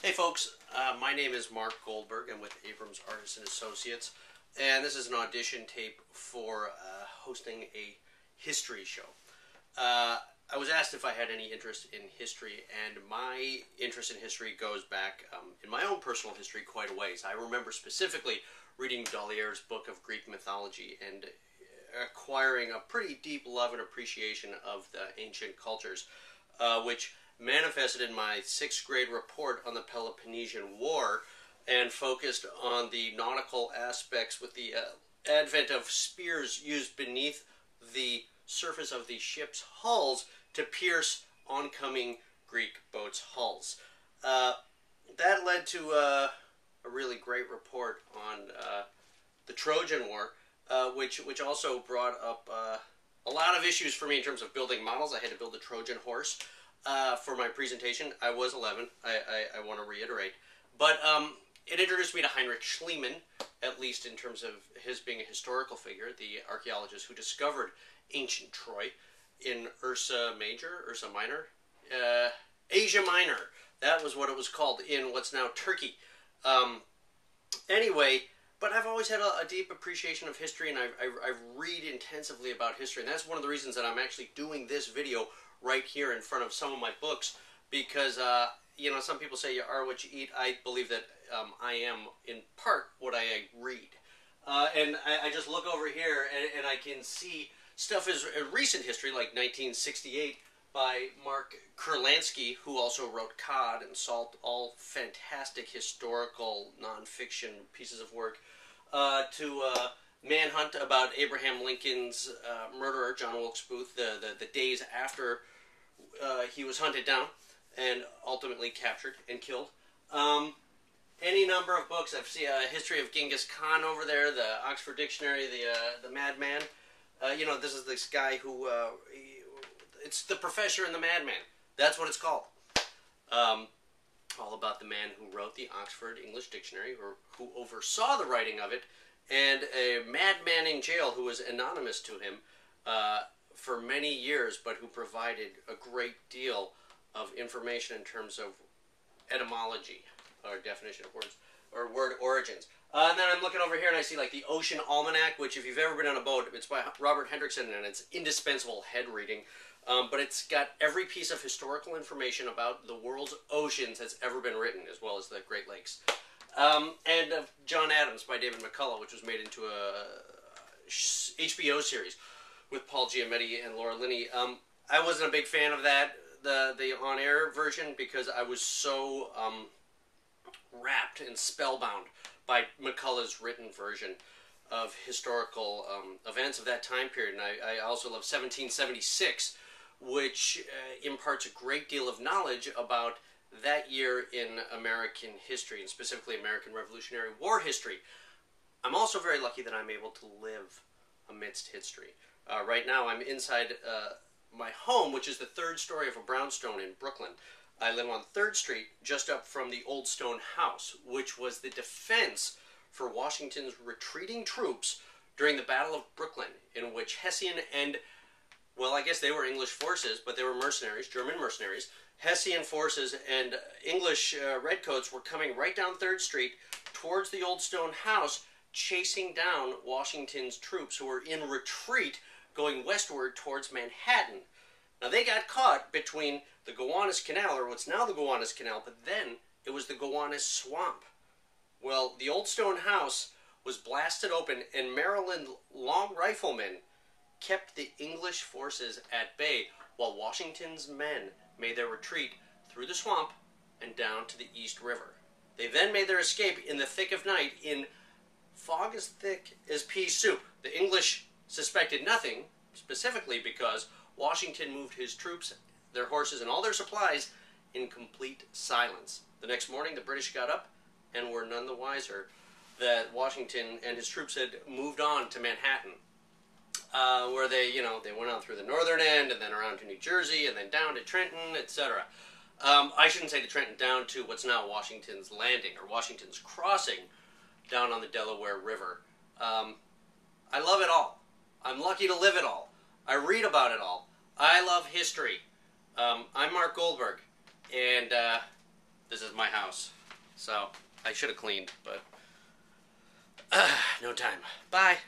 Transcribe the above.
Hey folks, my name is Mark Goldberg. I'm with Abrams Artists and Associates, and this is an audition tape for hosting a history show. I was asked if I had any interest in history, and my interest in history goes back in my own personal history quite a ways. I remember specifically reading Dolier's book of Greek mythology and acquiring a pretty deep love and appreciation of the ancient cultures, which manifested in my 6th grade report on the Peloponnesian War and focused on the nautical aspects with the advent of spears used beneath the surface of the ship's hulls to pierce oncoming Greek boats' hulls. That led to a really great report on the Trojan War, which also brought up a lot of issues for me in terms of building models. I had to build a Trojan horse for my presentation. I was 11, I want to reiterate. But it introduced me to Heinrich Schliemann, at least in terms of his being a historical figure, the archaeologist who discovered ancient Troy in Ursa Minor, Asia Minor. That was what it was called in what's now Turkey. Anyway, but I've always had a deep appreciation of history, and I read intensively about history, and that's one of the reasons that I'm actually doing this video right here in front of some of my books, because you know, some people say you are what you eat. I believe that I am in part what I read, and I just look over here and I can see stuff as recent history, like 1968 by Mark Kurlansky, who also wrote Cod and Salt, all fantastic historical nonfiction pieces of work, to Manhunt about Abraham Lincoln's murderer, John Wilkes Booth, the days after he was hunted down and ultimately captured and killed. Any number of books. I've seen a history of Genghis Khan over there, the Oxford Dictionary, the Madman. You know, this is this guy who, it's the Professor and the Madman. That's what it's called. All about the man who wrote the Oxford English Dictionary, or who oversaw the writing of it, and a madman in jail who was anonymous to him for many years, but who provided a great deal of information in terms of etymology, or definition of words, or word origins. And then I'm looking over here and I see like the Ocean Almanac, which if you've ever been on a boat, it's by Robert Hendrickson, and it's indispensable head reading. But it's got every piece of historical information about the world's oceans that's ever been written, as well as the Great Lakes. And John Adams by David McCullough, which was made into a HBO series with Paul Giamatti and Laura Linney. I wasn't a big fan of that, the on-air version, because I was so wrapped and spellbound by McCullough's written version of historical events of that time period. And I also love 1776, which imparts a great deal of knowledge about that year in American history, and specifically American Revolutionary War history. I'm also very lucky that I'm able to live amidst history. Right now I'm inside my home, which is the 3rd story of a brownstone in Brooklyn. I live on 3rd Street, just up from the Old Stone House, which was the defense for Washington's retreating troops during the Battle of Brooklyn, in which Hessian and, well, I guess they were English forces, but they were mercenaries, German mercenaries. Hessian forces and English redcoats were coming right down 3rd Street towards the Old Stone House, chasing down Washington's troops who were in retreat going westward towards Manhattan. Now, they got caught between the Gowanus Canal, or what's now the Gowanus Canal, but then it was the Gowanus Swamp. Well, the Old Stone House was blasted open, and Maryland long riflemen kept the English forces at bay while Washington's men made their retreat through the swamp and down to the East River. They then made their escape in the thick of night in fog as thick as pea soup. The English suspected nothing, specifically because Washington moved his troops, their horses, and all their supplies in complete silence. The next morning, the British got up and were none the wiser that Washington and his troops had moved on to Manhattan, where they went on through the northern end and then around to New Jersey and then down to Trenton, etc. I shouldn't say to Trenton, down to what's now Washington's Landing, or Washington's Crossing, down on the Delaware River. I love it all. I'm lucky to live it all. I read about it all. I love history. I'm Mark Goldberg, and This is my house. So, I should have cleaned, but no time. Bye.